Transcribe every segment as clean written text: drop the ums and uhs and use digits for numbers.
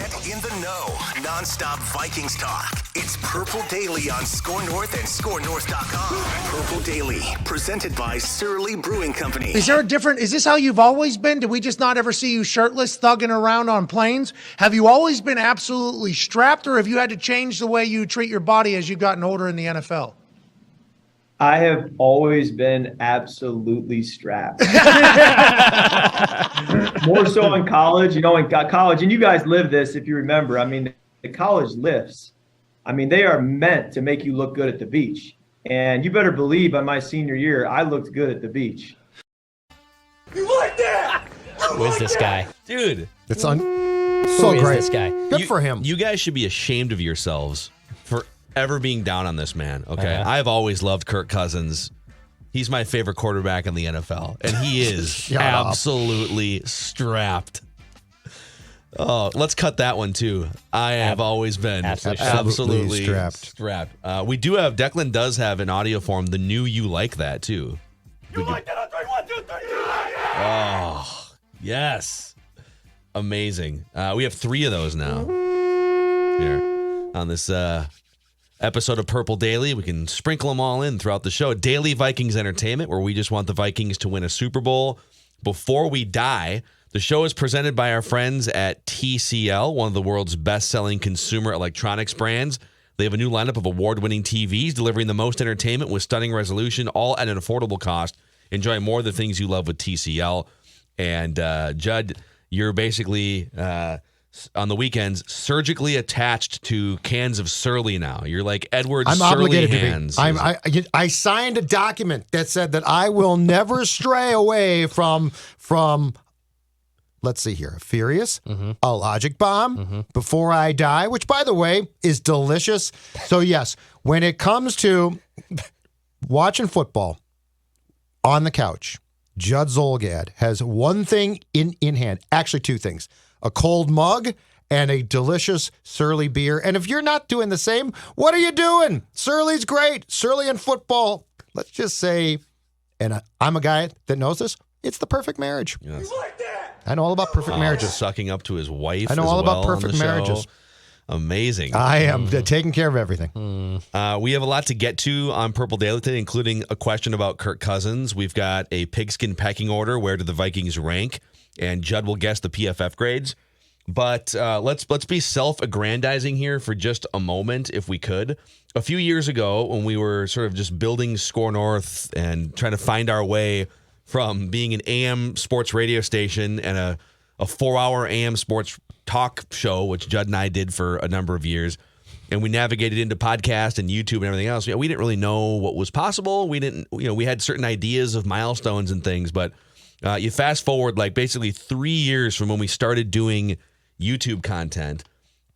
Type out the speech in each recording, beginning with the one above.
Get in the know. Non-stop Vikings talk. It's Purple Daily on Score North and ScoreNorth.com. Purple Daily, presented by Surly Brewing Company. Is this how you've always been? Did we just not ever see you shirtless, thugging around on planes? Have you always been absolutely strapped, or have you had to change the way you treat your body as you've gotten older in the NFL? I have always been absolutely strapped. More so in college, in college, and you guys live this if you remember. I mean, the college lifts, they are meant to make you look good at the beach. And you better believe by my senior year, I looked good at the beach. You like that? Who is this guy? Dude. It's so Who great. Is this guy? Good for him. You guys should be ashamed of yourselves for ever being down on this man, okay? I've always loved Kirk Cousins. He's my favorite quarterback in the NFL, and he is absolutely strapped. Oh, let's cut that one, too. I have always been absolutely strapped. We do have, Declan does have in audio form the new You Like That, too. You like that on 3, 1, 2, 3. Oh, yes. Amazing. We have 3 of those now here on this episode of Purple Daily. We can sprinkle them all in throughout the show. Daily Vikings Entertainment, where we just want the Vikings to win a Super Bowl before we die. The show is presented by our friends at TCL, one of the world's best-selling consumer electronics brands. They have a new lineup of award-winning TVs delivering the most entertainment with stunning resolution, all at an affordable cost. Enjoy more of the things you love with TCL. And Judd, you're basically on the weekends surgically attached to cans of Surly now. You're like Edward I'm Surly obligated hands. to be. I signed a document that said that I will never stray away from let's see here, Furious, a Logic Bomb, Before I Die, which, by the way, is delicious. So, yes, when it comes to watching football on the couch, Judd Zolgad has one thing in hand, actually 2 things, a cold mug and a delicious Surly beer. And if you're not doing the same, what are you doing? Surly's great. Surly and football, let's just say, and I'm a guy that knows this, it's the perfect marriage. Yes. You like that? I know all about perfect marriages. Sucking up to his wife. I know all about perfect on the marriages. show. Amazing. I am taking care of everything. We have a lot to get to on Purple Daily today, including a question about Kirk Cousins. We've got a pigskin pecking order. Where do the Vikings rank? And Judd will guess the PFF grades. But let's be self-aggrandizing here for just a moment, if we could. A few years ago, when we were sort of just building Score North and trying to find our way from being an AM sports radio station and a 4-hour AM sports talk show, which Judd and I did for a number of years, and we navigated into podcast and YouTube and everything else. We didn't really know what was possible. We didn't, we had certain ideas of milestones and things, but you fast forward like basically 3 years from when we started doing YouTube content,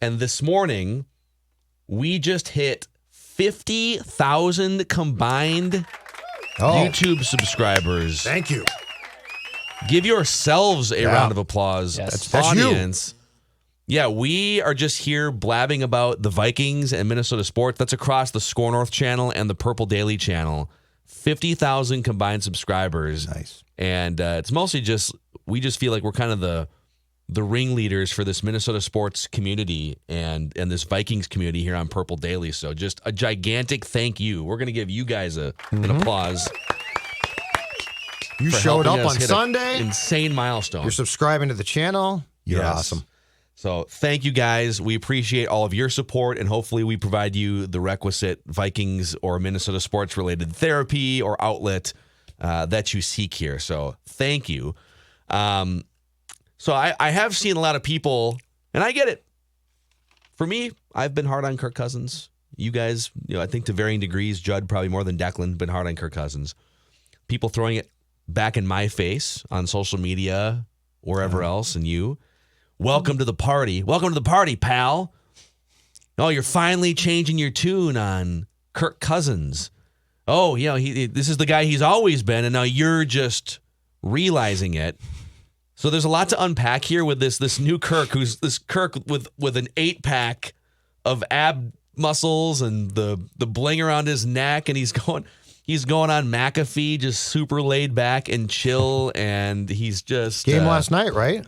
and this morning we just hit 50,000 combined YouTube subscribers. Thank you. Give yourselves a round of applause, Yes. audience. Yeah, we are just here blabbing about the Vikings and Minnesota sports. That's across the Score North channel and the Purple Daily channel. 50,000 combined subscribers. Nice. And it's mostly just, we just feel like we're kind of the ringleaders for this Minnesota sports community and this Vikings community here on Purple Daily. So just a gigantic thank you. We're going to give you guys an applause. You showed up on hit Sunday. Insane milestone. You're subscribing to the channel. You're awesome. So thank you guys. We appreciate all of your support, and hopefully we provide you the requisite Vikings or Minnesota sports related therapy or outlet that you seek here. So thank you. So I have seen a lot of people, and I get it. For me, I've been hard on Kirk Cousins. You guys, I think to varying degrees, Judd probably more than Declan, been hard on Kirk Cousins. People throwing it back in my face on social media, wherever else, and you. Welcome to the party. Welcome to the party, pal. Oh, you're finally changing your tune on Kirk Cousins. Oh, this is the guy he's always been, and now you're just realizing it. So there's a lot to unpack here with this new Kirk, who's this Kirk with an 8-pack of ab muscles and the bling around his neck, and he's going on McAfee, just super laid back and chill, and he's just Game last night, right?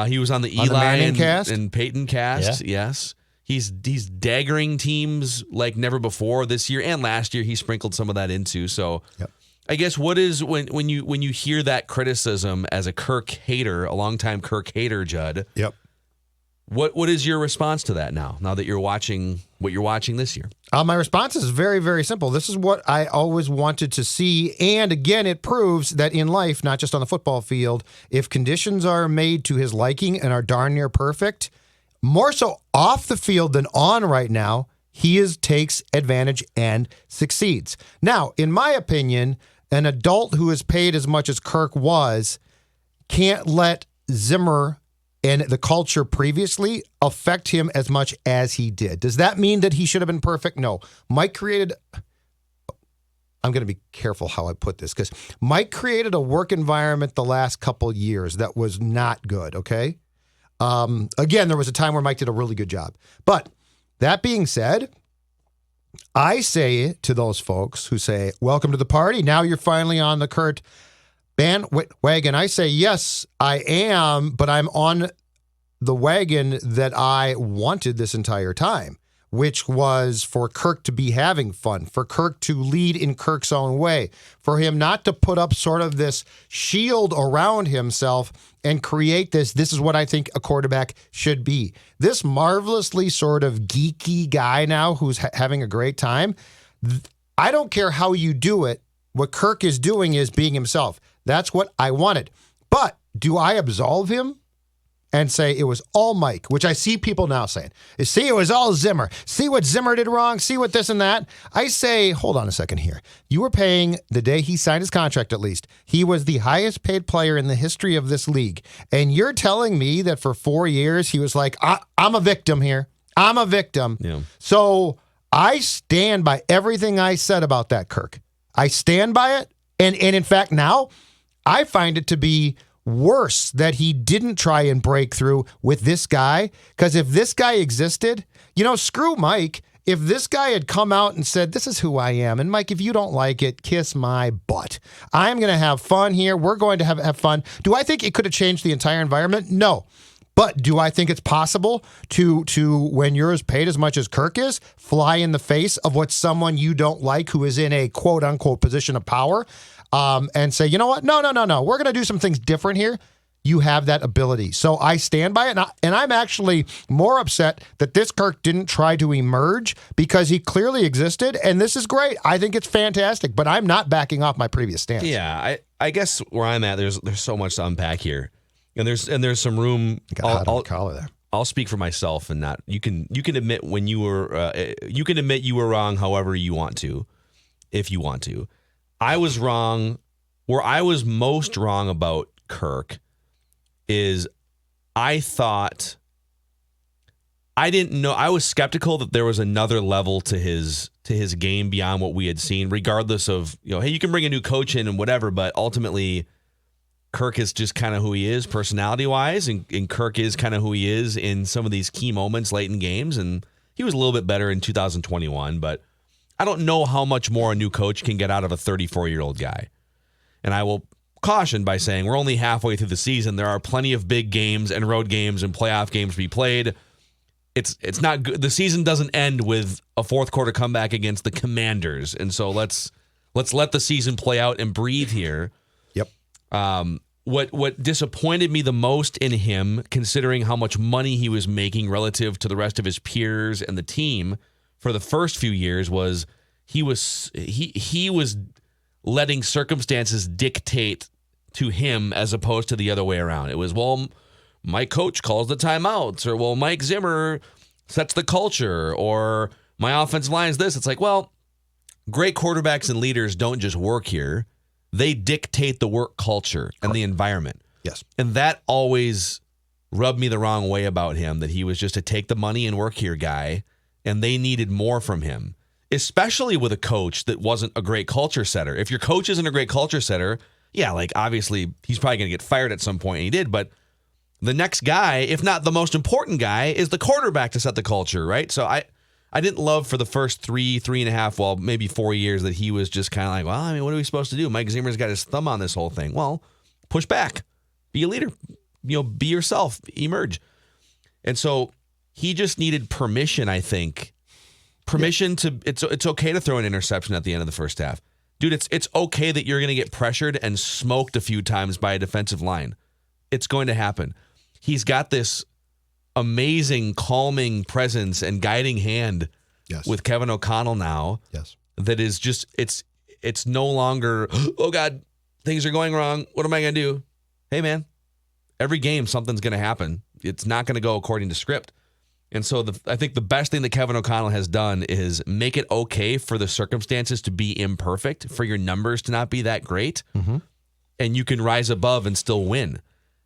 He was on the On the Eli Manning and, cast? and Peyton cast. Yeah. Yes. He's daggering teams like never before this year and last year. He sprinkled some of that into. So Yep. I guess what is when you hear that criticism as a Kirk hater, a longtime Kirk hater, Judd, Yep. what is your response to that now that you're watching what you're watching this year? My response is very, very simple. This is what I always wanted to see. And again, it proves that in life, not just on the football field, if conditions are made to his liking and are darn near perfect, more so off the field than on right now, he takes advantage and succeeds. Now, in my opinion, an adult who is paid as much as Kirk was can't let Zimmer and the culture previously affect him as much as he did. Does that mean that he should have been perfect? No. I'm going to be careful how I put this because Mike created a work environment the last couple years that was not good, okay? Again, there was a time where Mike did a really good job. But that being said, I say to those folks who say, welcome to the party. Now you're finally on the Kurt bandwagon. I say, yes, I am, but I'm on the wagon that I wanted this entire time, which was for Kirk to be having fun, for Kirk to lead in Kirk's own way, for him not to put up sort of this shield around himself and create this is what I think a quarterback should be. This marvelously sort of geeky guy now who's having a great time, I don't care how you do it. What Kirk is doing is being himself. That's what I wanted. But do I absolve him and say it was all Mike, which I see people now saying, see, it was all Zimmer. See what Zimmer did wrong. See what this and that. I say, hold on a second here. You were paying the day he signed his contract, at least. He was the highest paid player in the history of this league. And you're telling me that for 4 years, he was like, I'm a victim here. I'm a victim. Yeah. So I stand by everything I said about that, Kirk. I stand by it. And in fact, now I find it to be worse that he didn't try and break through with this guy. Because if this guy existed, screw Mike. If this guy had come out and said, this is who I am, and Mike, if you don't like it, kiss my butt. I'm going to have fun here. We're going to have fun. Do I think it could have changed the entire environment? No. But do I think it's possible to when you're as paid as much as Kirk is, fly in the face of what someone you don't like who is in a quote unquote position of power and say, you know what? No. We're going to do some things different here. You have that ability. So I stand by it. And I'm actually more upset that this Kirk didn't try to emerge because he clearly existed. And this is great. I think it's fantastic. But I'm not backing off my previous stance. Yeah, I guess where I'm at, there's so much to unpack here. And there's some room. I'll speak for myself and not you can admit when you were you were wrong however you want to, if you want to. I was wrong. Where I was most wrong about Kirk is I didn't know. I was skeptical that there was another level to his game beyond what we had seen, regardless of, hey, you can bring a new coach in and whatever, but ultimately Kirk is just kind of who he is personality-wise, and Kirk is kind of who he is in some of these key moments late in games, and he was a little bit better in 2021, but I don't know how much more a new coach can get out of a 34-year-old guy. And I will caution by saying we're only halfway through the season. There are plenty of big games and road games and playoff games to be played. It's not good. The season doesn't end with a fourth quarter comeback against the Commanders, and so let's let the season play out and breathe here. Yep. What disappointed me the most in him, considering how much money he was making relative to the rest of his peers and the team for the first few years, was he was letting circumstances dictate to him as opposed to the other way around. It was, well, my coach calls the timeouts, or, well, Mike Zimmer sets the culture, or my offensive line is this. It's like, well, great quarterbacks and leaders don't just work here. They dictate the work culture and the environment. Yes. And that always rubbed me the wrong way about him, that he was just a take the money and work here guy, and they needed more from him, especially with a coach that wasn't a great culture setter. If your coach isn't a great culture setter, yeah, like obviously he's probably going to get fired at some point, and he did, but the next guy, if not the most important guy, is the quarterback to set the culture, right? So I didn't love for the first three and a half, well, maybe 4 years that he was just kind of like, well, I mean, what are we supposed to do? Mike Zimmer's got his thumb on this whole thing. Well, push back. Be a leader. be yourself, emerge. And so he just needed permission, I think. Permission to it's okay to throw an interception at the end of the first half. Dude, it's okay that you're going to get pressured and smoked a few times by a defensive line. It's going to happen. He's got this amazing calming presence and guiding hand with Kevin O'Connell now. Yes. That is just it's no longer, oh God, things are going wrong. What am I going to do? Hey man, every game something's going to happen. It's not going to go according to script. And so I think the best thing that Kevin O'Connell has done is make it okay for the circumstances to be imperfect, for your numbers to not be that great, and you can rise above and still win.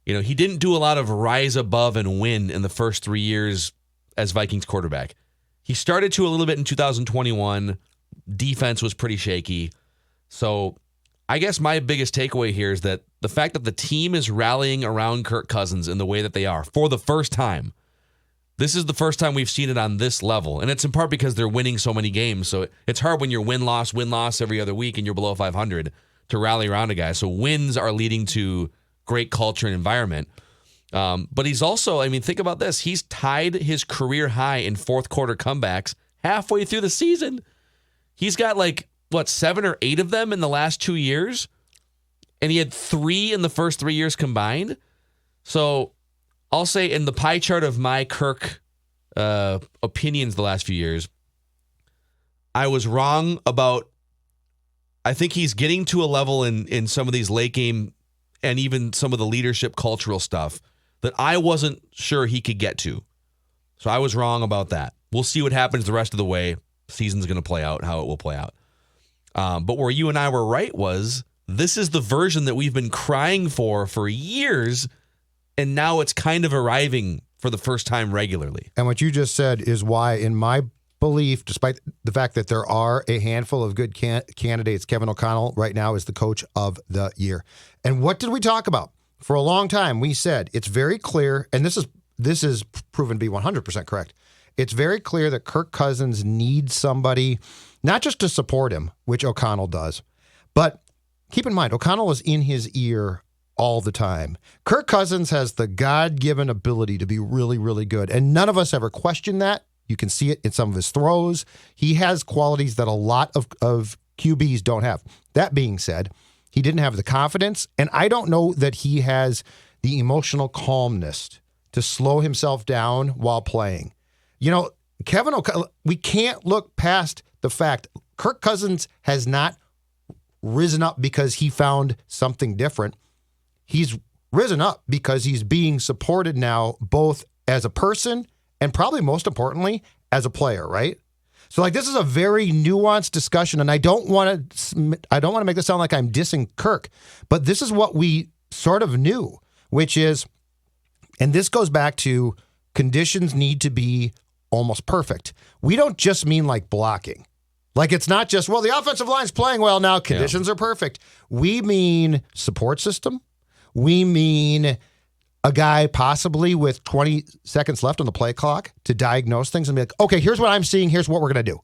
He didn't do a lot of rise above and win in the first 3 years as Vikings quarterback. He started to a little bit in 2021. Defense was pretty shaky. So I guess my biggest takeaway here is that the fact that the team is rallying around Kirk Cousins in the way that they are for the first time. This is the first time we've seen it on this level. And it's in part because they're winning so many games. So it's hard when you're win-loss every other week and you're below 500 to rally around a guy. So wins are leading to great culture and environment. But he's also, think about this. He's tied his career high in fourth quarter comebacks halfway through the season. He's got 7 or 8 of them in the last 2 years. And he had 3 in the first 3 years combined. So I'll say in the pie chart of my Kirk opinions the last few years, I was wrong about, I think he's getting to a level in some of these late game and even some of the leadership cultural stuff that I wasn't sure he could get to. So I was wrong about that. We'll see what happens the rest of the way. Season's going to play out, how it will play out. But where you and I were right was, this is the version that we've been crying for years, and now it's kind of arriving for the first time regularly. And what you just said is why, in my belief, despite the fact that there are a handful of good candidates, Kevin O'Connell right now is the coach of the year. And what did we talk about? For a long time, we said it's very clear, and this is proven to be 100% correct. It's very clear that Kirk Cousins needs somebody, not just to support him, which O'Connell does, but keep in mind, O'Connell is in his ear all the time. Kirk Cousins has the God-given ability to be really, really good, and none of us ever question that. You can see it in some of his throws. He has qualities that a lot of QBs don't have. That being said, he didn't have the confidence, and I don't know that he has the emotional calmness to slow himself down while playing. Kevin O'Connell, we can't look past the fact Kirk Cousins has not risen up because he found something different. He's risen up because he's being supported now, both as a person and probably most importantly, as a player, right? So this is a very nuanced discussion, and I don't want to make this sound like I'm dissing Kirk, but this is what we sort of knew, which is, and this goes back to conditions need to be almost perfect. We don't just mean blocking. It's not just, well, the offensive line's playing well now, conditions are perfect. We mean support system. We mean a guy possibly with 20 seconds left on the play clock to diagnose things and be like, okay, here's what I'm seeing. Here's what we're going to do.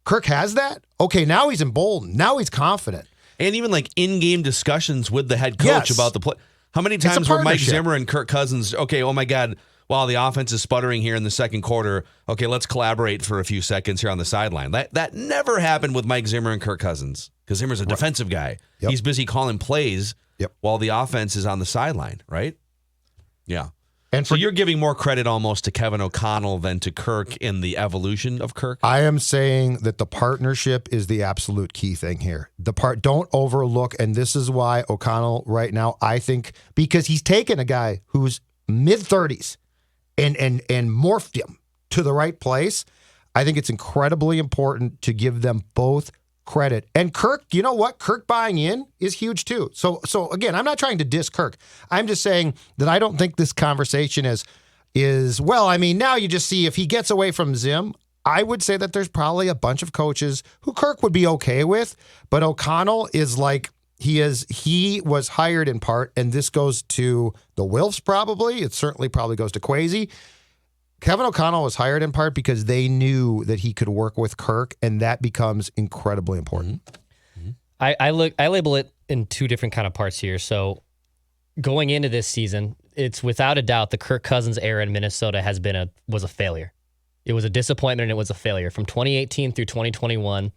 Kirk has that. Okay, now he's emboldened. Now he's confident. And even in-game discussions with the head coach about the play. How many times were Mike Zimmer and Kirk Cousins, okay, oh my God, while the offense is sputtering here in the second quarter, okay, let's collaborate for a few seconds here on the sideline. That never happened with Mike Zimmer and Kirk Cousins, because Zimmer's a defensive guy. Yep. He's busy calling plays while the offense is on the sideline, right? Yeah. And so you're giving more credit almost to Kevin O'Connell than to Kirk in the evolution of Kirk? I am saying that the partnership is the absolute key thing here. Don't overlook, and this is why O'Connell right now, I think, because he's taken a guy who's mid-30s and morphed him to the right place. I think it's incredibly important to give them both credit. And Kirk, you know what? Kirk buying in is huge too. So again, I'm not trying to diss Kirk. I'm just saying that I don't think this conversation is well, now you just see if he gets away from Zim, I would say that there's probably a bunch of coaches who Kirk would be okay with, but O'Connell is he was hired in part, and this goes to the Wilfs probably. It certainly probably goes to Kwesi. Kevin O'Connell was hired in part because they knew that he could work with Kirk, and that becomes incredibly important. Mm-hmm. I label it in two different kind of parts here. So going into this season, it's without a doubt the Kirk Cousins era in Minnesota was a failure. It was a disappointment and it was a failure. From 2018 through 2021,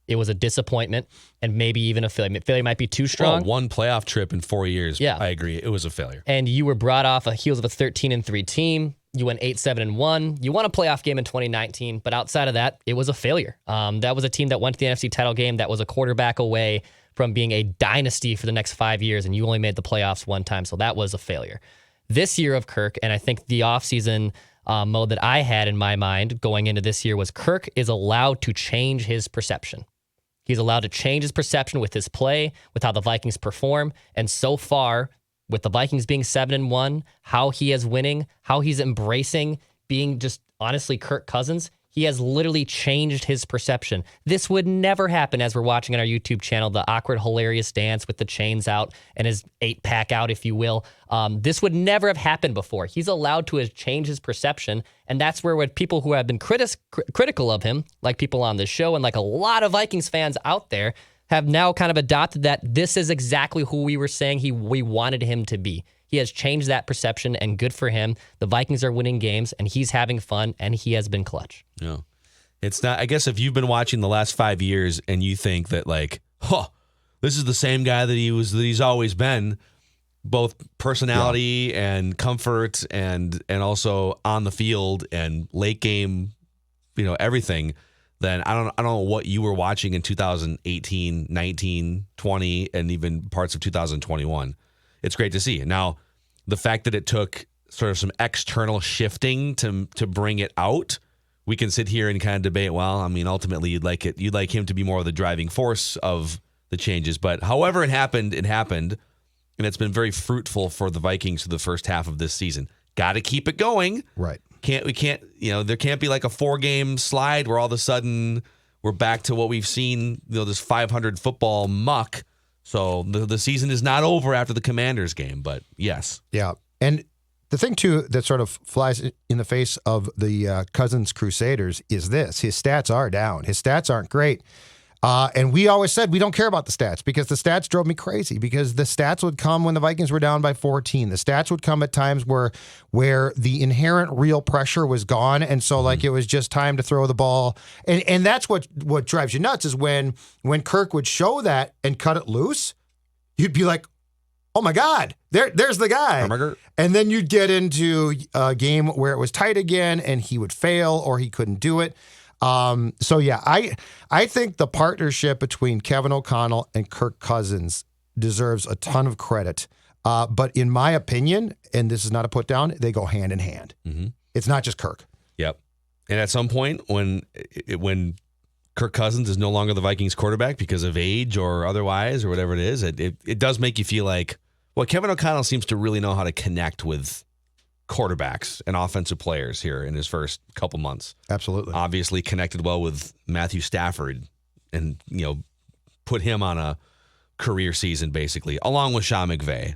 it was a disappointment and maybe even a failure. Failure might be too strong. Well, one playoff trip in 4 years. Yeah. I agree. It was a failure. And you were brought off the heels of a 13-3 team. You went 8-7-1. You won a playoff game in 2019, but outside of that, it was a failure. That was a team that went to the NFC title game that was a quarterback away from being a dynasty for the next 5 years, and you only made the playoffs one time, so that was a failure. This year of Kirk, and I think the offseason mode that I had in my mind going into this year was Kirk is allowed to change his perception. He's allowed to change his perception with his play, with how the Vikings perform, and so far, with the Vikings being 7-1, how he is winning, how he's embracing being just honestly Kirk Cousins, he has literally changed his perception. This would never happen as we're watching on our YouTube channel, the awkward, hilarious dance with the chains out and his 8-pack out, if you will. This would never have happened before. He's allowed to change his perception, and that's where people who have been critical of him, like people on this show and like a lot of Vikings fans out there, have now kind of adopted that this is exactly who we were saying we wanted him to be. He has changed that perception, and good for him. The Vikings are winning games, and he's having fun, and he has been clutch. Yeah. It's not, I guess if you've been watching the last 5 years and you think that this is the same guy that he's always been, both personality and comfort and also on the field and late game, everything, then I don't know what you were watching in 2018, 19, 20, and even parts of 2021. It's great to see. Now, the fact that it took sort of some external shifting to bring it out, we can sit here and kind of debate, well, I mean, ultimately you'd like him to be more of the driving force of the changes. But however it happened, and it's been very fruitful for the Vikings for the first half of this season. Got to keep it going. Right. There can't be like a 4-game slide where all of a sudden we're back to what we've seen, this 500 football muck. So the season is not over after the Commanders game, but yes. Yeah. And the thing, too, that sort of flies in the face of the Cousins Crusaders is this. His stats are down. His stats aren't great. And we always said we don't care about the stats because the stats drove me crazy because the stats would come when the Vikings were down by 14. The stats would come at times where the inherent real pressure was gone. And so it was just time to throw the ball. And that's what drives you nuts is when Kirk would show that and cut it loose, you'd be like, oh my God, there's the guy. And then you'd get into a game where it was tight again and he would fail or he couldn't do it. I think the partnership between Kevin O'Connell and Kirk Cousins deserves a ton of credit. But in my opinion, and this is not a put down, they go hand in hand. Mm-hmm. It's not just Kirk. Yep. And at some point when Kirk Cousins is no longer the Vikings quarterback because of age or otherwise or whatever it is, it does make you feel like, well, Kevin O'Connell seems to really know how to connect with quarterbacks and offensive players here in his first couple months. Absolutely. Obviously connected well with Matthew Stafford and, put him on a career season basically, along with Sean McVay.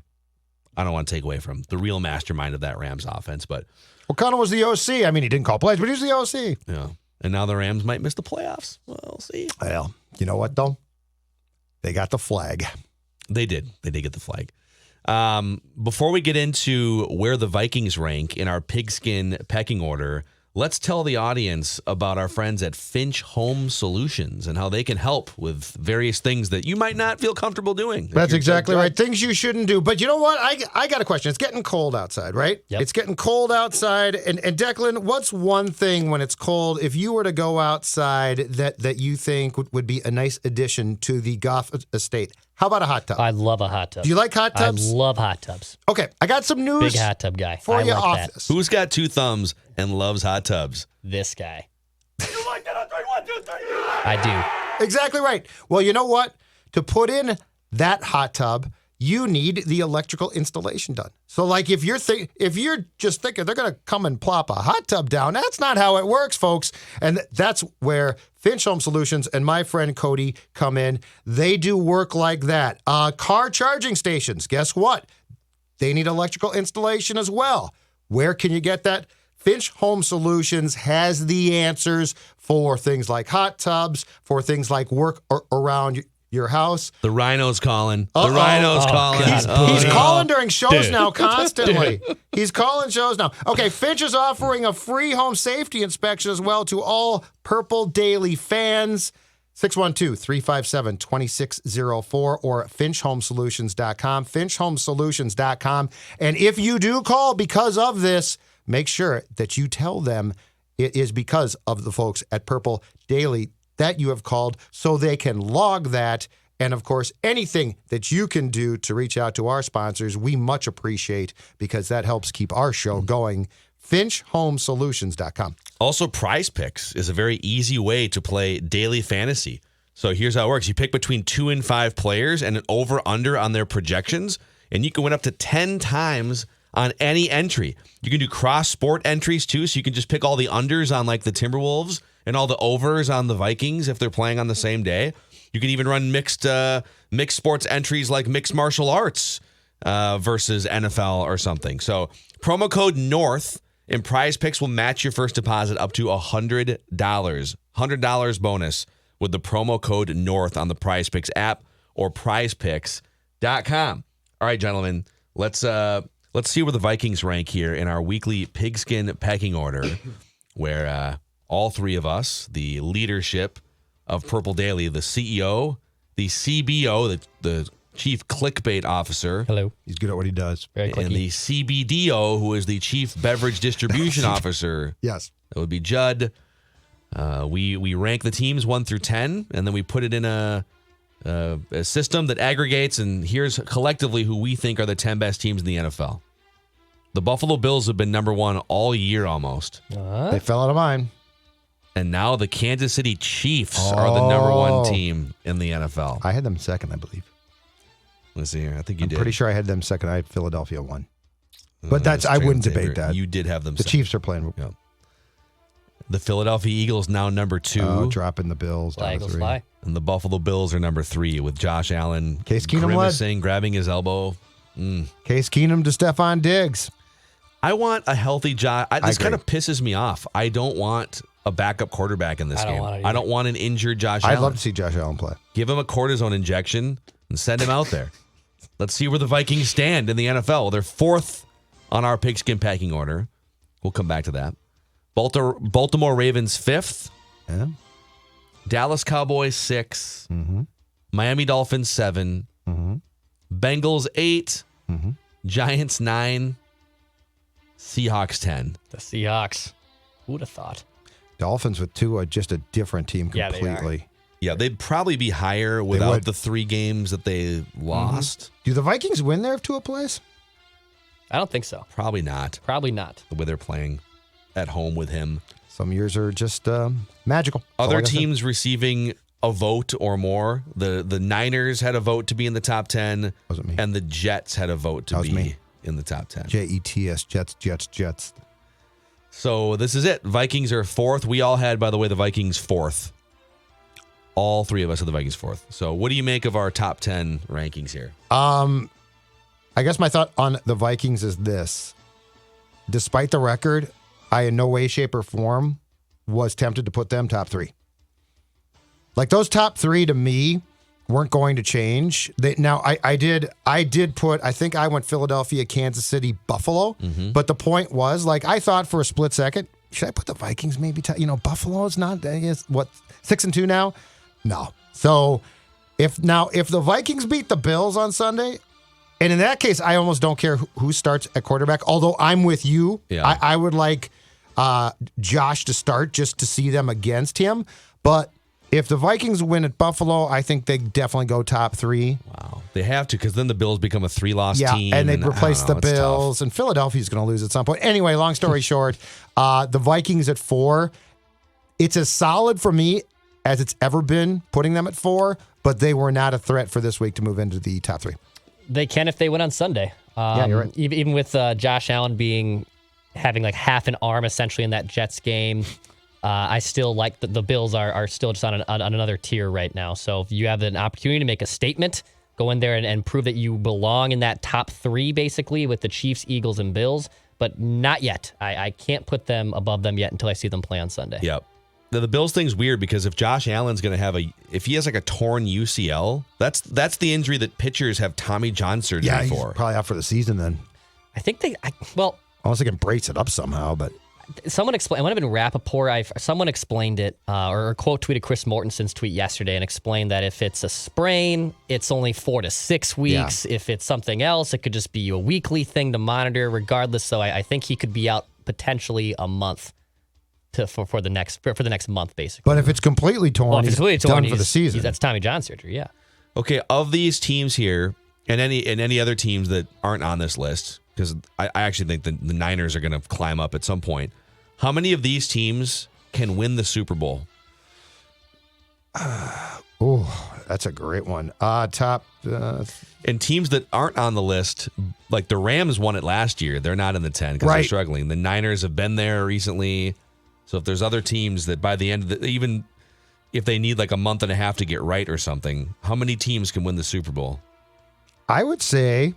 I don't want to take away from the real mastermind of that Rams offense, but O'Connell was the OC. I mean, he didn't call plays, but he was the OC. Yeah. And now the Rams might miss the playoffs. We'll see. Well, you know what though? They got the flag. They did. They did get the flag. Before we get into where the Vikings rank in our pigskin pecking order, let's tell the audience about our friends at Finch Home Solutions and how they can help with various things that you might not feel comfortable doing. That's exactly right. Things you shouldn't do. But you know what? I got a question. It's getting cold outside, right? Yep. It's getting cold outside. And Declan, what's one thing when it's cold, if you were to go outside that you think would be a nice addition to the Goff estate? How about a hot tub? I love a hot tub. Do you like hot tubs? I love hot tubs. Okay, I got some news. Big hot tub guy. For I you like off that. this. Who's got 2 thumbs and loves hot tubs? This guy. You like that on 3, 1, 2, 3. I do. Exactly right. Well, you know what? To put in that hot tub, you need the electrical installation done. So, like, if you're just thinking they're going to come and plop a hot tub down, that's not how it works, folks. And that's where Finch Home Solutions and my friend Cody come in. They do work like that. Car charging stations, guess what? They need electrical installation as well. Where can you get that? Finch Home Solutions has the answers for things like hot tubs, for things like work around your house. The Rhino's calling. The Rhino's calling. He's calling during shows now constantly. He's calling shows now. Okay, Finch is offering a free home safety inspection as well to all Purple Daily fans. 612-357-2604 or finchhomesolutions.com, finchhomesolutions.com. And if you do call because of this, make sure that you tell them it is because of the folks at Purple Daily that you have called so they can log that. And of course, anything that you can do to reach out to our sponsors, we much appreciate because that helps keep our show going. FinchHomeSolutions.com. Also, Prize Picks is a very easy way to play daily fantasy. So here's how it works. You pick between 2 and 5 players and an over-under on their projections, and you can win up to 10 times on any entry. You can do cross-sport entries, too, so you can just pick all the unders on, like, the Timberwolves and all the overs on the Vikings if they're playing on the same day. You can even run mixed sports entries like mixed martial arts versus NFL or something. So promo code NORTH and Prize Picks will match your first deposit up to $100. $100 bonus with the promo code NORTH on the Prize Picks app or prizepicks.com. All right, gentlemen, let's see where the Vikings rank here in our weekly Pigskin pecking order, where all three of us, the leadership of Purple Daily, the CEO, the CBO, the Chief Clickbait Officer. Hello. He's good at what he does. Very clicky. And the CBDO, who is the Chief Beverage Distribution Officer. Yes. That would be Judd. We rank the teams 1 through 10, and then we put it in a system that aggregates, and here's collectively who we think are the 10 best teams in the NFL. The Buffalo Bills have been number 1 all year almost. They fell out of mine. And now the Kansas City Chiefs are the number 1 team in the NFL. I had them second, I believe. Let's see here. I think you I'm did. pretty sure I had them second. I had Philadelphia 1. But I wouldn't debate that. You did have them The second. Chiefs are playing. Yeah. The Philadelphia Eagles now number 2. Oh, dropping the Bills. Fly, down to Eagles 3. fly. And the Buffalo Bills are number 3 with Josh Allen Case Keenum grimacing, grabbing his elbow. Case Keenum to Stephon Diggs. I want a healthy Josh. This agree. kind of pisses me off. I don't want a backup quarterback in this game. want it I don't want an injured Josh I'd Allen. love to see Josh Allen play. Give him a cortisone injection and send him out there. Let's see where the Vikings stand in the NFL. Well, they're 4th on our pigskin packing order. We'll come back to that. Baltimore Ravens 5th. Yeah. Dallas Cowboys 6. Miami Dolphins 7. Bengals 8. Giants 9. Seahawks 10. The Seahawks. Who would have thought? Dolphins with Tua, just a different team Yeah, they are. completely. Yeah, they'd probably be higher without the 3 games that they lost. Do the Vikings win there if Tua plays? I don't think so. Probably not. Probably not. The way they're playing at home with him. Some years are just magical. That's all I Other gotta say. teams receiving a vote or more. The Niners had a vote to be in the top 10. Wasn't me. And the Jets had a vote to That was be me. in the top 10. Jets, Jets. So this is it. Vikings are 4th. We all had, by the way, the Vikings 4th. All 3 of us had the Vikings 4th. So what do you make of our top 10 rankings here? I guess my thought on the Vikings is this. Despite the record, I in no way, shape, or form was tempted to put them top 3. Like those top 3 to me weren't going to change. I did put, I think I went Philadelphia, Kansas City, Buffalo. But the point was, like, I thought for a split second, should I put the Vikings maybe? Buffalo's not, I guess, 6-2 now? No. So if the Vikings beat the Bills on Sunday, and in that case, I almost don't care who starts at quarterback. Although I'm with you, Yeah. I would like Josh to start just to see them against him. But if the Vikings win at Buffalo, I think they definitely go top 3. Wow. They have to, because then the Bills become a 3-loss Yeah, team. and they'd I replace don't the know, it's tough. Bills, and Philadelphia's going to lose at some point. Anyway, long story short, the Vikings at 4. It's as solid for me as it's ever been putting them at 4, but they were not a threat for this week to move into the top 3. They can if they win on Sunday. Yeah, you're right. Even with Josh Allen having like half an arm essentially in that Jets game, I still like the Bills are still just on another tier right now. So if you have an opportunity to make a statement, go in there and prove that you belong in that top 3 basically with the Chiefs, Eagles, and Bills, but not yet. I can't put them above them yet until I see them play on Sunday. Yep. The Bills thing's weird because if Josh Allen's going to have if he has like a torn UCL, that's the injury that pitchers have Tommy John surgery he's for. probably out for the season then. I think Unless they can brace it up somehow, but someone explained. It might have been Rappaport. Someone explained it, or quote tweeted Chris Mortensen's tweet yesterday and explained that if it's a sprain, it's only 4 to 6 weeks. Yeah. If it's something else, it could just be a weekly thing to monitor. Regardless, so I think he could be out potentially a month for the next month, basically. if it's completely torn, If it's completely he's torn, done for the season. That's Tommy John surgery. Yeah. Okay, of these teams here, and any other teams that aren't on this list, because I actually think the Niners are going to climb up at some point. How many of these teams can win the Super Bowl? Oh, that's a great one. Top. And teams that aren't on the list, like the Rams won it last year. They're not in the 10 because they're struggling. The Niners have been there recently. So if there's other teams that by the end of even if they need like a month and a half to get right or something, how many teams can win the Super Bowl? I would say,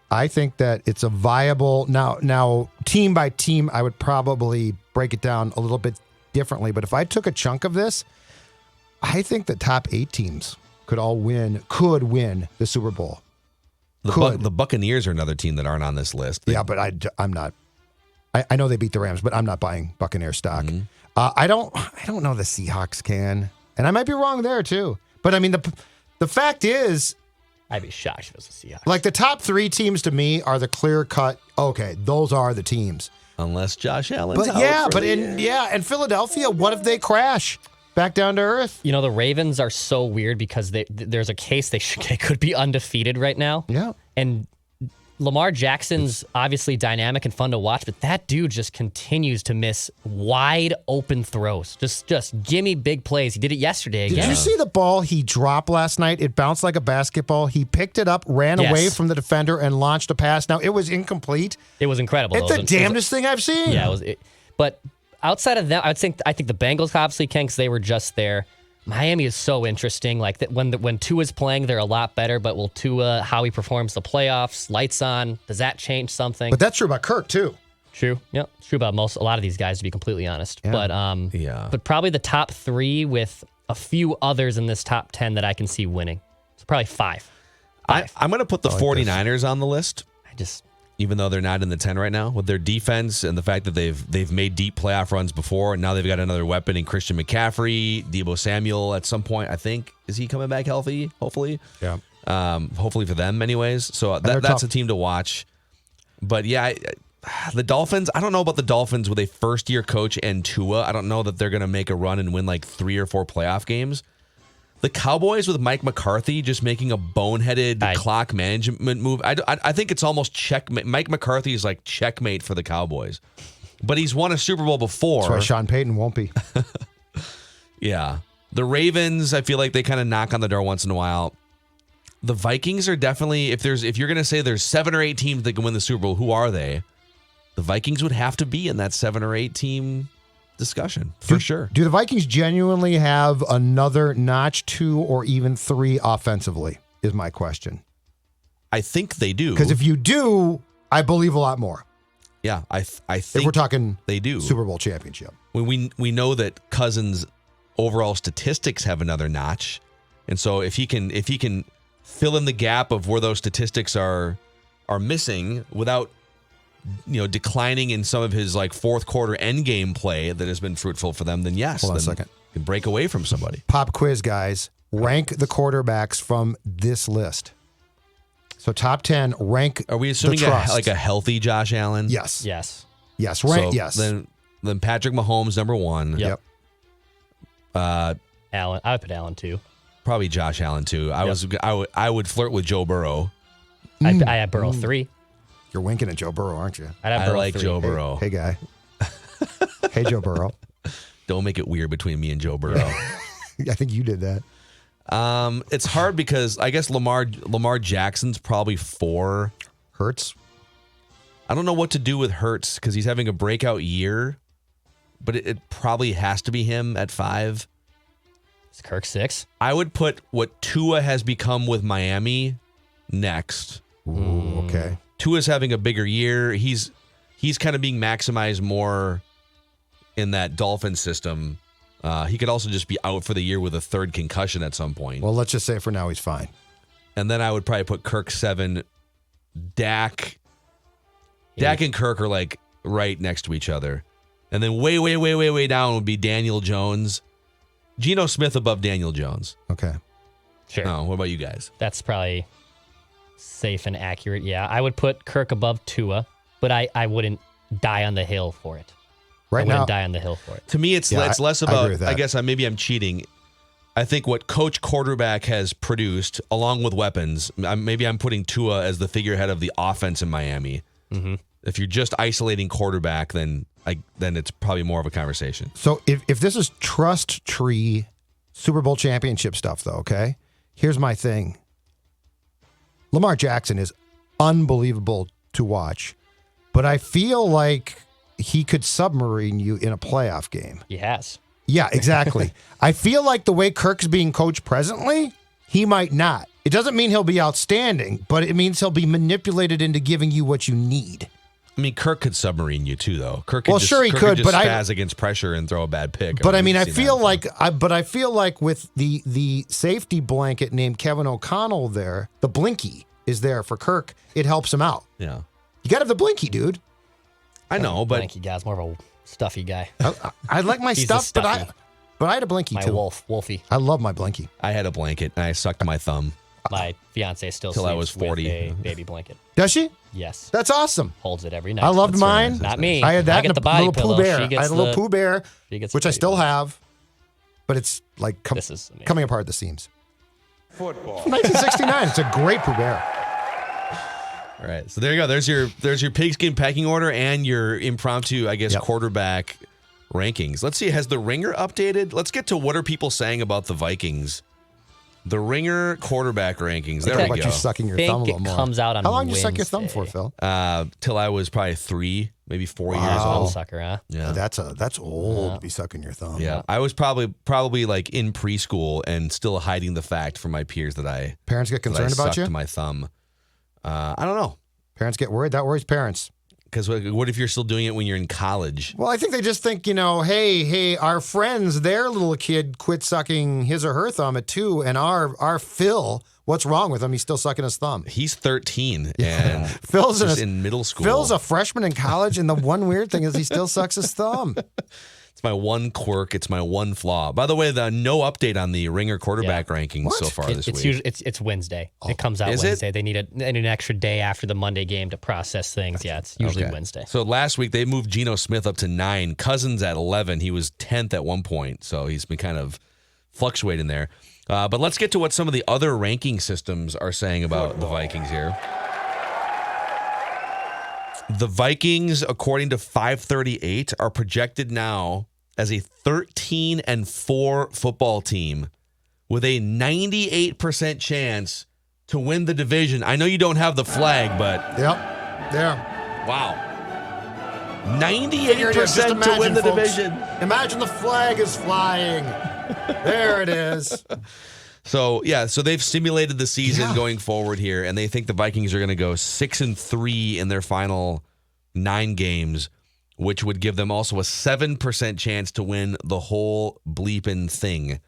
I think that it's a viable now team by team. I would probably break it down a little bit differently. But if I took a chunk of this, I think the top 8 teams could win the Super Bowl. The Buccaneers are another team that aren't on this list. Yeah, but I'm not. I know they beat the Rams, but I'm not buying Buccaneer stock. Mm-hmm. I don't know the Seahawks can, and I might be wrong there too. But I mean the fact is, I'd be shocked if it was the Seahawks. like the top 3 teams to me are the clear cut. Okay, those are the teams. Unless Josh Allen's But out and Philadelphia, what if they crash back down to earth? You know, the Ravens are so weird because there's a case they could be undefeated right now. Yeah. And Lamar Jackson's obviously dynamic and fun to watch, but that dude just continues to miss wide open throws. Just gimme big plays. He did it yesterday again. Did you see the ball he dropped last night? It bounced like a basketball. He picked it up, ran away from the defender, and launched a pass. Now, it was incomplete. It was incredible. It's the damnedest thing I've seen. Yeah, but outside of that, I think the Bengals obviously can because they were just there. Miami is so interesting. Like that when Tua's playing, they're a lot better. But will Tua, how he performs the playoffs, lights on, does that change something? But that's true about Kirk too. True. Yeah, it's true about a lot of these guys, to be completely honest. Yeah. But probably the top 3 with a few others in this top 10 that I can see winning. So probably 5. I'm going to put the 49ers on the list. Even though they're not in the 10 right now, with their defense and the fact that they've made deep playoff runs before, and now they've got another weapon in Christian McCaffrey, Deebo Samuel at some point, I think. Is he coming back healthy, hopefully? Yeah. Hopefully for them anyways. So that's a team to watch. But yeah, the Dolphins, I don't know about the Dolphins with a first-year coach and Tua. I don't know that they're going to make a run and win like 3 or 4 playoff games. The Cowboys with Mike McCarthy just making a boneheaded clock management move. I think it's almost checkmate. Mike McCarthy is like checkmate for the Cowboys. But he's won a Super Bowl before. That's why Sean Payton won't be. Yeah. The Ravens, I feel like they kind of knock on the door once in a while. The Vikings are definitely, if you're going to say there's 7 or 8 teams that can win the Super Bowl, who are they? The Vikings would have to be in that 7 or 8 team discussion for sure. Do the Vikings genuinely have another notch 2 or even 3 offensively is my question. I think they do. Because if you do, I believe a lot more. Yeah, I think if we're talking they do. Super Bowl championship. We know that Cousins' overall statistics have another notch. And so if he can fill in the gap of where those statistics are missing without declining in some of his like fourth quarter end game play that has been fruitful for them, then yes. Hold on a second. Can break away from somebody. Pop quiz, guys. Rank the quarterbacks from this list. So top 10, rank. Are we assuming a healthy Josh Allen? Yes. Yes. Yes. Rank. So yes. Then Patrick Mahomes, number 1. Yep. Allen. I would put Allen too. Probably Josh Allen too. I would flirt with Joe Burrow. I had Burrow 3. You're winking at Joe Burrow, aren't you? I like 3. Joe Burrow. Hey guy. Hey, Joe Burrow. Don't make it weird between me and Joe Burrow. I think you did that. It's hard because I guess Lamar Jackson's probably 4. Hurts. I don't know what to do with Hurts because he's having a breakout year, but it probably has to be him at 5. Is Kirk 6? I would put what Tua has become with Miami next. Ooh, okay. Tua's having a bigger year. He's kind of being maximized more in that Dolphin system. He could also just be out for the year with a third concussion at some point. Well, let's just say for now he's fine. And then I would probably put Kirk 7. Dak and Kirk are like right next to each other. And then way down would be Daniel Jones. Geno Smith above Daniel Jones. Okay. Sure. Oh, what about you guys? That's probably safe and accurate. Yeah, I would put Kirk above Tua, but I wouldn't die on the hill for it. Right I wouldn't now, die on the hill for it. To me, it's less I agree about, with that. I guess maybe I'm cheating. I think what coach quarterback has produced, along with weapons, maybe I'm putting Tua as the figurehead of the offense in Miami. Mm-hmm. If you're just isolating quarterback, then it's probably more of a conversation. So if this is trust tree Super Bowl championship stuff, though, okay? Here's my thing. Lamar Jackson is unbelievable to watch, but I feel like he could submarine you in a playoff game. He has. Yeah, exactly. I feel like the way Kirk's being coached presently, he might not. It doesn't mean he'll be outstanding, but it means he'll be manipulated into giving you what you need. I mean, Kirk could submarine you too, though. Kirk could Well, sure he could, just but spaz against pressure and throw a bad pick. But I mean, we've I seen feel that. I feel like with the safety blanket named Kevin O'Connell there, the blinky is there for Kirk. It helps him out. Yeah, You got to have the blinky, dude. I know, but Blanky guy's more of a stuffy guy. I like my He's stuff, the but stuffy. I had a blinky My too. Wolfie. I love my blinky. I had a blanket and I sucked my thumb. My fiance still Till sleeps I was 40. with a baby blanket. Does she? Yes. That's awesome. Holds it every night. I loved That's very mine. nice. Not me. I had that get and the a body little pillow. Pooh Bear. She gets I had a little the- Pooh Bear, she gets which the I baby still pillow. have, but it's like This is amazing. coming apart at the seams. Football. 1969. It's a great Pooh Bear. All right, so there you go. There's your pigskin pecking order and your impromptu, I guess, Yep. quarterback rankings. Let's see, has the Ringer updated? Let's get to what are people saying about the Vikings. The Ringer quarterback rankings. There How we about go. you sucking your think thumb a it little more? comes out on How long did you suck your thumb for, Wednesday. Phil? Till I was probably 3, maybe 4 years Wow. old. Sucker, huh? Yeah. That's old to be sucking your thumb. Yeah, I was probably like in preschool and still hiding the fact from my peers that I Parents get concerned about sucked you? my thumb. I don't know, Parents get worried. That worries parents. because what if you're still doing it when you're in college? Well, I think they just think, hey, our friends, their little kid quit sucking his or her thumb at 2, and our Phil, what's wrong with him? He's still sucking his thumb. He's 13 and Phil's just in middle school. Phil's a freshman in college, and the one weird thing is he still sucks his thumb. It's my one quirk. It's my one flaw. By the way, no update on the Ringer quarterback rankings so far this It's week. usually it's Wednesday. It comes out Is it? Wednesday. They need an extra day after the Monday game to process things. Yeah, it's usually Okay. Wednesday. So last week they moved Geno Smith up to 9, Cousins at 11. He was 10th at one point, so he's been kind of fluctuating there. But let's get to what some of the other ranking systems are saying about the Vikings here. The Vikings, according to 538, are projected now as a 13-4 football team with a 98% chance to win the division. I know you don't have the flag, but Yep. There. wow. Here it is. Just 98% to win the folks. division. Imagine the flag is flying. There it is. So they've simulated the season going forward here, and they think the Vikings are going to go 6-3 in their final 9 games, which would give them also a 7% chance to win the whole bleeping thing.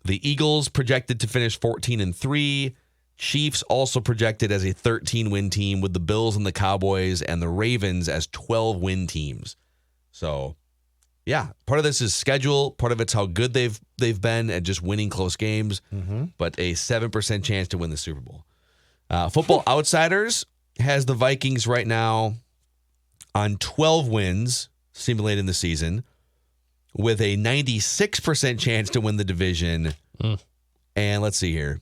The Eagles projected to finish 14-3. Chiefs also projected as a 13-win team, with the Bills and the Cowboys and the Ravens as 12-win teams. So, yeah, part of this is schedule. Part of it's how good they've been at just winning close games, but a 7% chance to win the Super Bowl. Football Outsiders has the Vikings right now on 12 wins simulated in the season, with a 96% chance to win the division. And let's see here.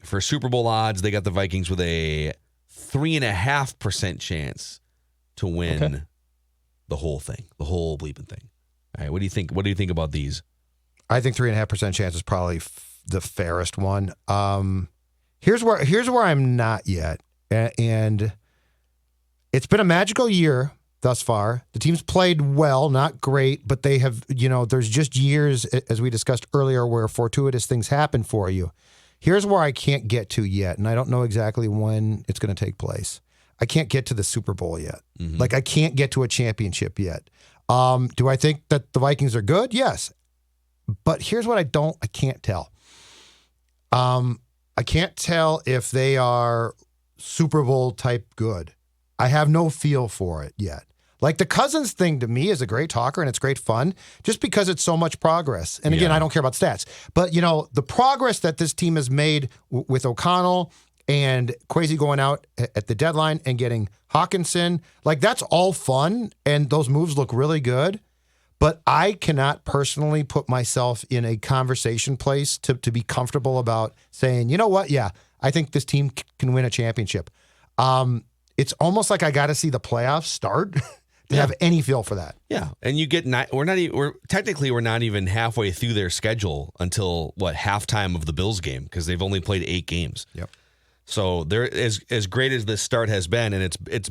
For Super Bowl odds, they got the Vikings with a 3.5% chance to win the whole thing, the whole bleeping thing. All right, what do you think? What do you think about these? I think 3.5% chance is probably the fairest one. Here's where I'm not yet, and it's been a magical year thus far. The team's played well, not great, but they have. There's just years, as we discussed earlier, where fortuitous things happen for you. Here's where I can't get to yet, and I don't know exactly when it's going to take place. I can't get to the Super Bowl yet. Like, I can't get to a championship yet. Do I think that the Vikings are good? Yes. But here's what I can't tell. I can't tell if they are Super Bowl type good. I have no feel for it yet. Like the Cousins thing to me is a great talker and it's great fun just because it's so much progress. And again, I don't care about stats. But, the progress that this team has made with O'Connell and Kwesi going out at the deadline and getting Hawkinson, like that's all fun and those moves look really good. But I cannot personally put myself in a conversation place to be comfortable about saying, you know what? Yeah, I think this team can win a championship. It's almost like I got to see the playoffs start to have any feel for that. Yeah, and you get we're not even halfway through their schedule until halftime of the Bills game because they've only played 8 games. Yep. So they're as great as this start has been, and it's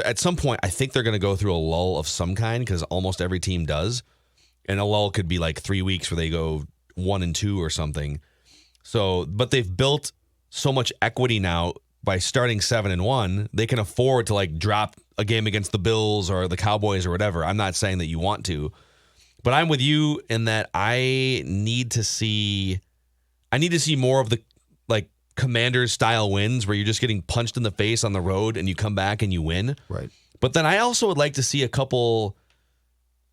at some point I think they're going to go through a lull of some kind because almost every team does, and a lull could be like 3 weeks where they go 1-2 or something. So, but they've built so much equity now by starting 7-1, they can afford to drop a game against the Bills or the Cowboys or whatever. I'm not saying that you want to, but I'm with you in that I need to see more of the Commanders style wins where you're just getting punched in the face on the road and you come back and you win. Right. But then I also would like to see a couple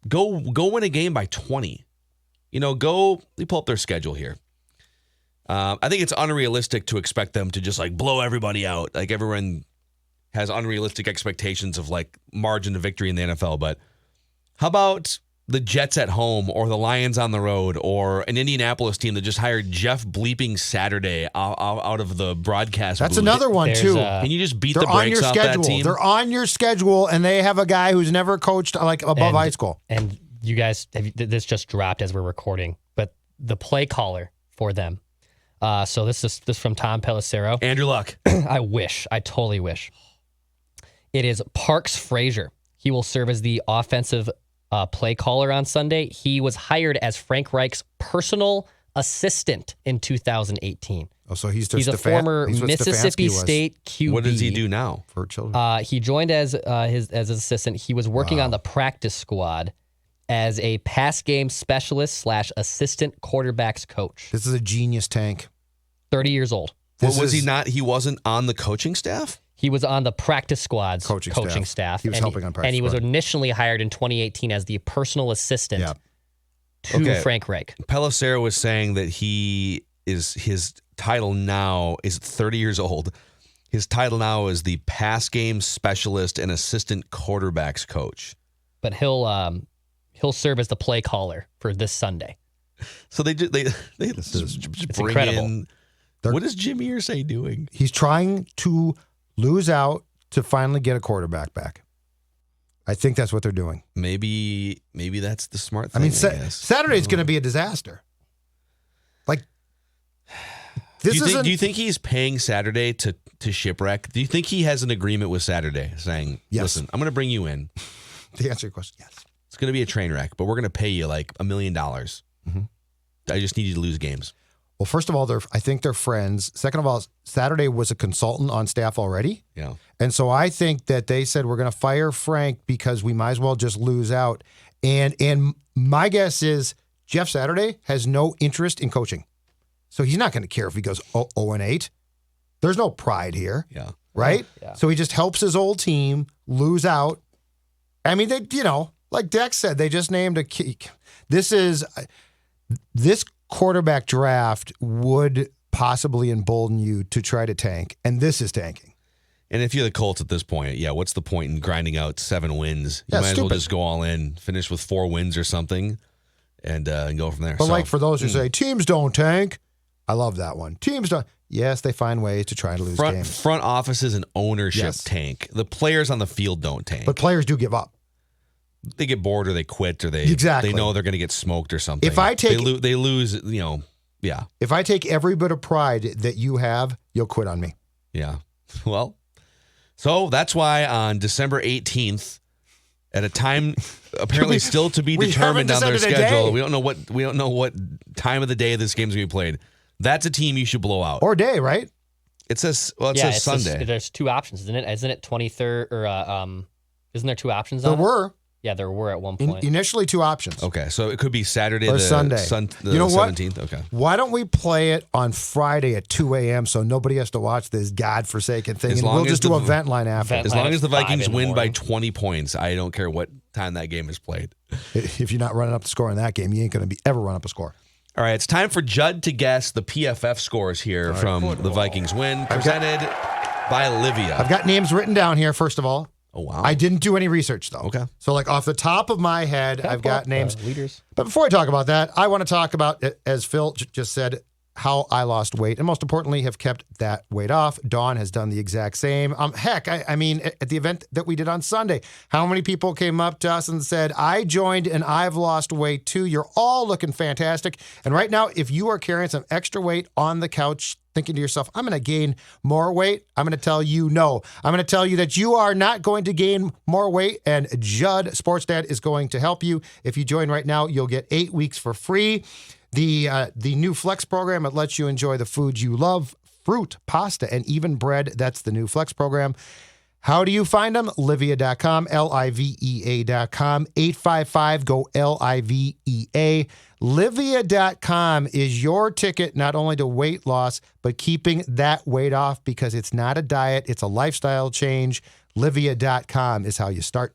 go win a game by 20. Let me pull up their schedule here. I think it's unrealistic to expect them to just blow everybody out. Everyone has unrealistic expectations of margin of victory in the NFL. But how about the Jets at home or the Lions on the road or an Indianapolis team that just hired Jeff bleeping Saturday out of the broadcast That's booth? Another one, too. Can you just beat the brakes off that team? They're on your schedule, and they have a guy who's never coached above high school. And you guys, this just dropped as we're recording, but the play caller for them. So this is from Tom Pelissero. Andrew Luck. I totally wish. It is Parks Frazier. He will serve as the offensive play caller on Sunday. He was hired as Frank Reich's personal assistant in 2018. Oh, so he's a former Mississippi State QB. What does he do now for children? He joined as his assistant. He was working on the practice squad as a pass game specialist / assistant quarterbacks coach. This is a genius tank. 30 years old. He wasn't on the coaching staff? He was on the practice squad's coaching staff. He was helping on practice and he was squad. initially hired in 2018 as the personal assistant to Frank Reich. Pelissero was saying that his title now is 30 years old. His title now is the pass game specialist and assistant quarterbacks coach. But he'll serve as the play caller for this Sunday. So they just bring incredible. in. What is Jimmy Irsay doing? He's trying to lose out to finally get a quarterback back. I think that's what they're doing. Maybe that's the smart thing. Saturday's going to be a disaster. Do you think he's paying Saturday to shipwreck? Do you think he has an agreement with Saturday saying, yes. Listen, I'm going to bring you in. To answer your question, yes. It's going to be a train wreck, but we're going to pay you $1 million. Mm-hmm. I just need you to lose games. Well, first of all, I think they're friends. Second of all, Saturday was a consultant on staff already. Yeah. And so I think that they said, we're going to fire Frank because we might as well just lose out. And my guess is Jeff Saturday has no interest in coaching. So he's not going to care if he goes 0-8. There's no pride here. Yeah. Right? Yeah. So he just helps his old team lose out. I mean, like Dex said, they just named a key. This quarterback draft would possibly embolden you to try to tank, and this is tanking. And if you're the Colts at this point, what's the point in grinding out 7 wins? You might as well just go all in, finish with 4 wins or something, and go from there. But for those who say, teams don't tank, I love that one. Teams don't. Yes, they find ways to try to lose games. Front offices and ownership tank. The players on the field don't tank. But players do give up. They get bored or they quit or they know they're going to get smoked or something. If I take they lose, If I take every bit of pride that you have, you'll quit on me. Yeah. Well, so that's why on December 18th, at a time apparently still to be determined on their schedule, we don't know what time of the day this game's going to be played. That's a team you should blow out. Or day, right? It says Sunday. There's 2 options, isn't it? Isn't it 23rd or isn't there 2 options There on it? were. Yeah, there were at one point. Initially 2 options. Okay, so it could be Saturday Or Sunday. The You know what? 17th. Okay. Why don't we play it on Friday at 2 a.m. so nobody has to watch this godforsaken thing? As And long we'll as just do the- a vent line after. Vent As line long at as the 5 Vikings in the win by morning. 20 points, I don't care what time that game is played. If you're not running up the score in that game, you ain't going to be ever run up a score. All right, it's time for Judd to guess the PFF scores here from the Vikings win, presented by Livia. I've got names written down here, first of all. Oh, wow. I didn't do any research, though. Okay. So, like, off the top of my head, I've got names. Leaders. But before I talk about that, I want to talk about, as Phil just said, how I lost weight, and most importantly, have kept that weight off. Dawn has done the exact same. Heck, I mean, at the event that we did on Sunday, how many people came up to us and said, I joined and I've lost weight too. You're all looking fantastic. And right now, if you are carrying some extra weight on the couch, thinking to yourself, I'm going to gain more weight, I'm going to tell you no. I'm going to tell you that you are not going to gain more weight, and Judd, Sports Dad, is going to help you. If you join right now, you'll get 8 weeks for free. The new Flex program, it lets you enjoy the foods you love, fruit, pasta, and even bread. That's the new Flex program. How do you find them? Livea.com, Livea.com, 855-GO-LIVEA. Livea.com is your ticket not only to weight loss, but keeping that weight off, because it's not a diet, it's a lifestyle change. Livea.com is how you start.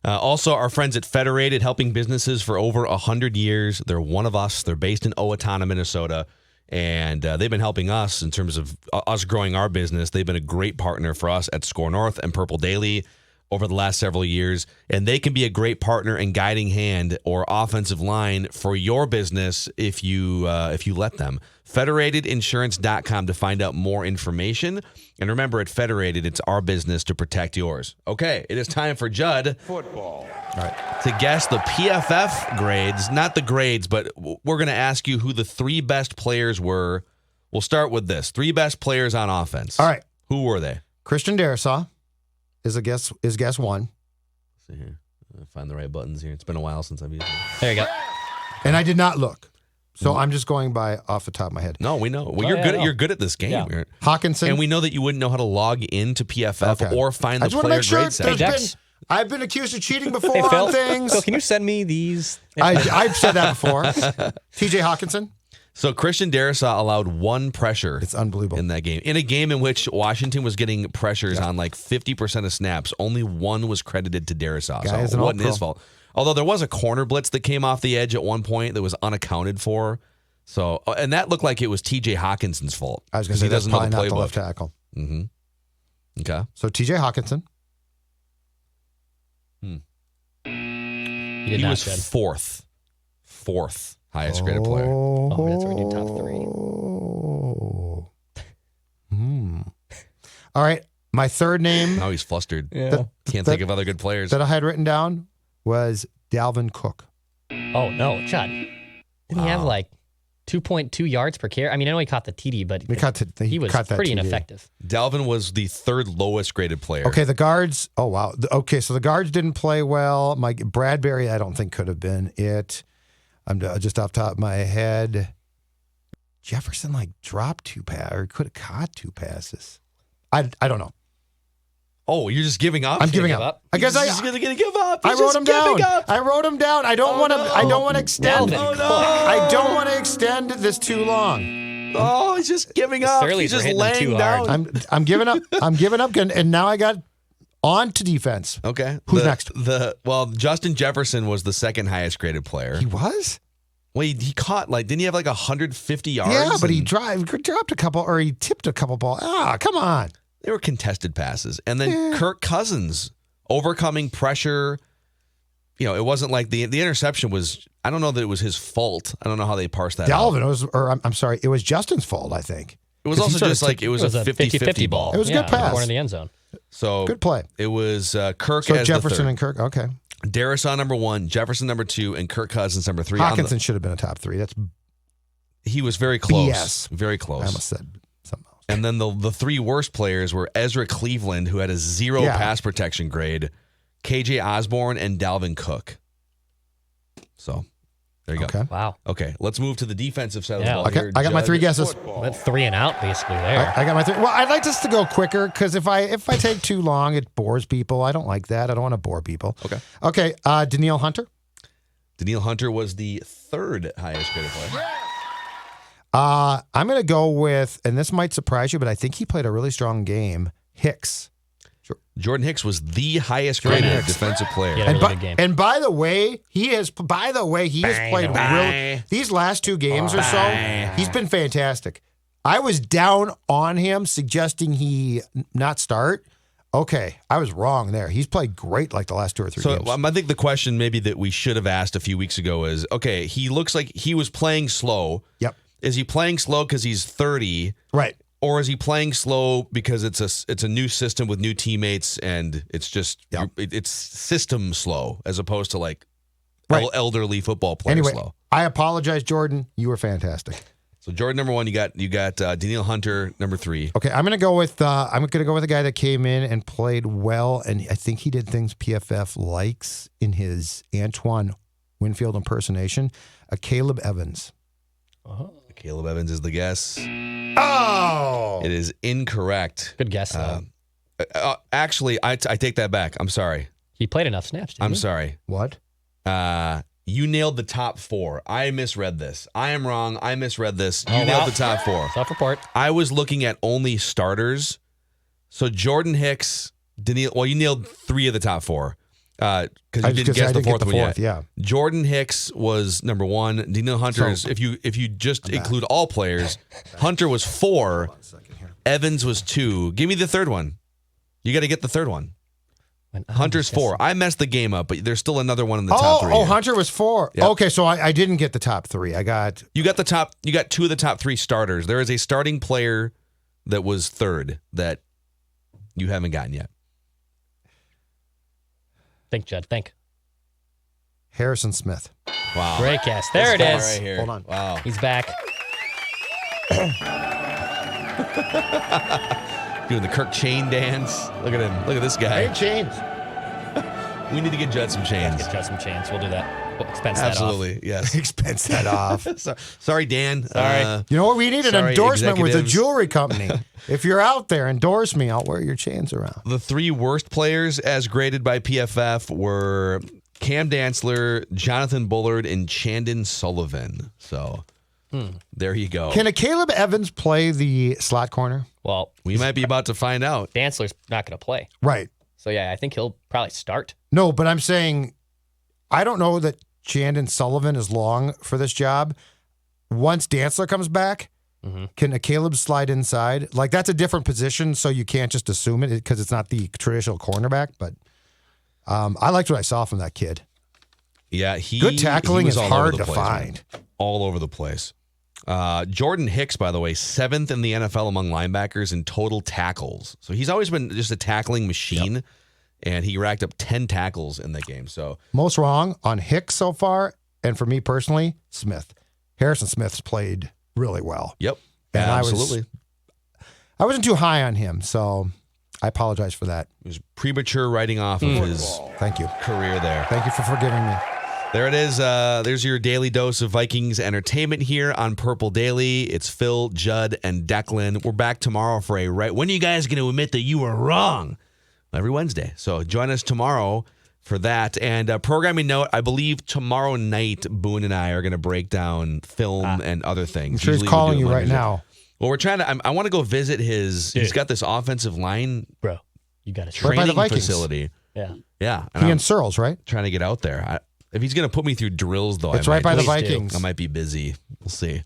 Also, our friends at Federated, helping businesses for over 100 years. They're one of us. They're based in Owatonna, Minnesota, and they've been helping us in terms of us growing our business. They've been a great partner for us at Score North and Purple Daily over the last several years, and they can be a great partner and guiding hand or offensive line for your business if you let them. Federatedinsurance.com to find out more information. And remember, at Federated, it's our business to protect yours. Okay, it is time for Judd Football. to guess the PFF grades. Not the grades, but we're going to ask you who the 3 best players were. We'll start with this. 3 best players on offense. All right. Who were they? Christian Darrisaw is guess 1. Let's see here. Find the right buttons here. It's been a while since I've used them. There you go. And I did not look. So I'm just going by off the top of my head. No, we know. Well, Oh, yeah, you're good at this game. Yeah. Hawkinson. And we know that you wouldn't know how to log into PFF Okay. or find I the just want to player make sure. grade section. Dex. I've been accused of cheating before Hey, Phil. on things. Phil, can you send me these? I've said that before. TJ Hawkinson. So Christian Darrisaw allowed 1 pressure. It's unbelievable. In that game. In a game in which Washington was getting pressures on like 50% of snaps, only 1 was credited to Darrisaw. Guy is So an it wasn't all-pro. his fault. Although there was a corner blitz that came off the edge at one point that was unaccounted for. So, and that looked like it was TJ Hawkinson's fault. I was going 'cause to say he that's doesn't know probably the not the playbook. left tackle. Mm-hmm. Okay. So TJ Hawkinson. You did He not, was Judd. fourth highest graded player. Oh, that's where we do top 3. Oh. All right. My third name Now he's flustered. Yeah. Can't think of other good players. that I had written down was Dalvin Cook. Oh, no, Judd. Didn't he have like 2.2 yards per carry? I mean, I know he caught the TD, but he was cut that pretty TD. ineffective. Dalvin was the 3rd lowest graded player. Okay, the guards. Oh, wow. Okay, so the guards didn't play well. Bradbury, I don't think could have been it. I'm just off the top of my head. Jefferson dropped 2 passes or could have caught 2 passes. I don't know. Oh, you're just giving up? I'm giving give up. up? I guess He's just gonna give up. I He's wrote just them down. giving up. I wrote them down. I don't want to. I don't want to extend. Dalvin Cook. I don't want to extend this too long. Oh, he's just giving up. Surly's He's just were hitting him laying too down. hard. I'm giving up. I'm giving up. And now I got on to defense. Okay. Who's next? Well, Justin Jefferson was the 2nd highest graded player. He was. Well, he caught didn't he have 150 yards? Yeah, but he And dropped a couple, or he tipped a couple balls. Come on. they were contested passes. And then Kirk Cousins overcoming pressure. You know, it wasn't like the interception was. I don't know that it was his fault. I don't know how they parsed that out. Dalvin was, or I'm sorry, it was Justin's fault. I think It was 'Cause he also sort of just like it was a 50-50 ball. It was a good pass. Corner of the end zone. So Good play. It was Kirk So as Jefferson the and Kirk. Okay. 3rd. Darrisaw number 1, Jefferson number 2, and Kirk Cousins number 3. Hawkinson should have been a top 3. That's He was very close. BS. Very I close. almost said something else. And then the 3 worst players were Ezra Cleveland, who had a 0 Yeah. pass protection grade, KJ Osborne, and Dalvin Cook. So There you go. Okay. Wow. Okay, let's move to the defensive side of the Yeah. ball. Okay, here. I got my Judd. 3 guesses. Went 3 and out basically there. I got my 3. Well, I'd like this to go quicker because if I take too long, it bores people. I don't like that. I don't want to bore people. Okay. Okay. Danielle Hunter. Danielle Hunter was the 3rd highest graded player. I'm going to go with, and this might surprise you, but I think he played a really strong game. Hicks. Jordan Hicks was the highest graded defensive player. Yeah. And Really good game. and by the way, he has played real. These last 2 games or so, he's been fantastic. I was down on him, suggesting he not start. Okay, I was wrong there. He's played great like the last 2 or 3 games. I think the question maybe that we should have asked a few weeks ago is, okay, he looks like he was playing slow. Yep. Is he playing slow because he's 30? Right. Or is he playing slow because it's a new system with new teammates and it's just it's system slow as opposed to like elderly football player Anyway, slow? I apologize, Jordan. You were fantastic. So Jordan number 1, you got Danielle Hunter number 3. Okay, I'm gonna go with a guy that came in and played well, and I think he did things PFF likes in his Antoine Winfield impersonation. Caleb Evans. Caleb Evans is the guess. Oh, It is incorrect. Good guess though. Actually, I take that back. I'm sorry. He played enough snaps. Didn't I'm he? sorry. what? You nailed the top 4. I misread this. I am wrong. I misread this. You Oh, nailed wow. the top 4. Self-report. I was looking at only starters. So Jordan Hicks, Danielle. Well, you nailed 3 of the top 4 because you didn't guess the 4th one yet. Yeah. Jordan Hicks was number 1. Danielle Hunter is, if you just include all players, Hunter was 4. Evans was 2. Give me the 3rd one. You got to get the 3rd one. Hunter's 4. I messed the game up, but there's still another one in the top 3. Oh, here. Hunter was 4. Yep. Okay, so I didn't get the top 3. I got You got 2 of the top 3 starters. There is a starting player that was 3rd that you haven't gotten yet. Think, Judd. Think. Harrison Smith. Wow. Great guess. There it is. Right here. Hold on. Wow. He's back. Doing the Kirk chain dance. Look at him. Look at this guy. Hey, chains. We need to get Judd some chains. Get Judd some chains. We'll do that. We'll expense that off. Absolutely. Yes. Expense that off. Sorry, Dan. Sorry. You know what? We need an Sorry, endorsement with a executives. jewelry company. If you're out there, endorse me. I'll wear your chains around. The 3 worst players as graded by PFF were Cam Dantzler, Jonathan Bullard, and Chandon Sullivan. So there you go. Can a Caleb Evans play the slot corner? Well, We might be about to find out. Dantzler's not going to play. Right. So, yeah, I think he'll probably start. No, but I'm saying I don't know that Chandon Sullivan is long for this job. Once Dantzler comes back, can a Caleb slide inside? Like, that's a different position, so you can't just assume it because it's not the traditional cornerback. But I liked what I saw from that kid. Yeah, Good tackling he was is all over hard the to place, find. man. All over the place. Jordan Hicks, by the way, 7th in the NFL among linebackers in total tackles. So he's always been just a tackling machine, and he racked up 10 tackles in that game. So Most wrong on Hicks so far, and for me personally, Smith. Harrison Smith's played really well. yep, And absolutely. I wasn't too high on him, so I apologize for that. It was premature writing off of his Thank you. career there. Thank you for forgiving me. There it is. There's your daily dose of Vikings entertainment here on Purple Daily. It's Phil, Judd, and Declan. We're back tomorrow for a right. When are you guys going to admit that you were wrong? Every Wednesday. So join us tomorrow for that. And programming note, I believe tomorrow night, Boone and I are going to break down film and other things. I'm sure he's Usually we calling do it you right Mondays. now. Well, we're trying to. I want to go visit his. He's Dude. got this offensive line Bro, you got to Right by the training Vikings. facility. Yeah. Yeah, He and Searles, right? trying to get out there. If he's going to put me through drills, though, It's I right might by the just- Vikings. I might be busy. We'll see.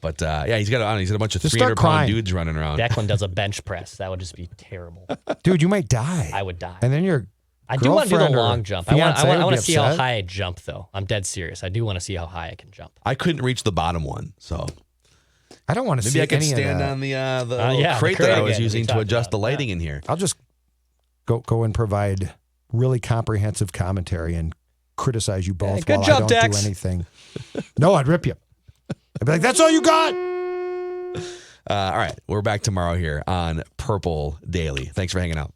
But yeah, he's got a bunch of Just start 300-pound crying. dudes running around. Declan does a bench press. That would just be terrible. Dude, you might die. I would die. And then your I do want to do the girlfriend or long jump. I fiancé want would to be see how upset. high I jump, though. I'm dead serious. I do want to see how high I can jump. I couldn't reach the bottom one, so I don't want to see maybe I could any of stand that. on the little yeah, the crate that I crate was again using we to talked adjust the about, lighting in here. I'll just go and provide really comprehensive commentary and criticize you both good while job, I don't Dex. do anything. No, I'd rip you. I'd be like, that's all you got? All right, we're back tomorrow here on Purple Daily. Thanks for hanging out.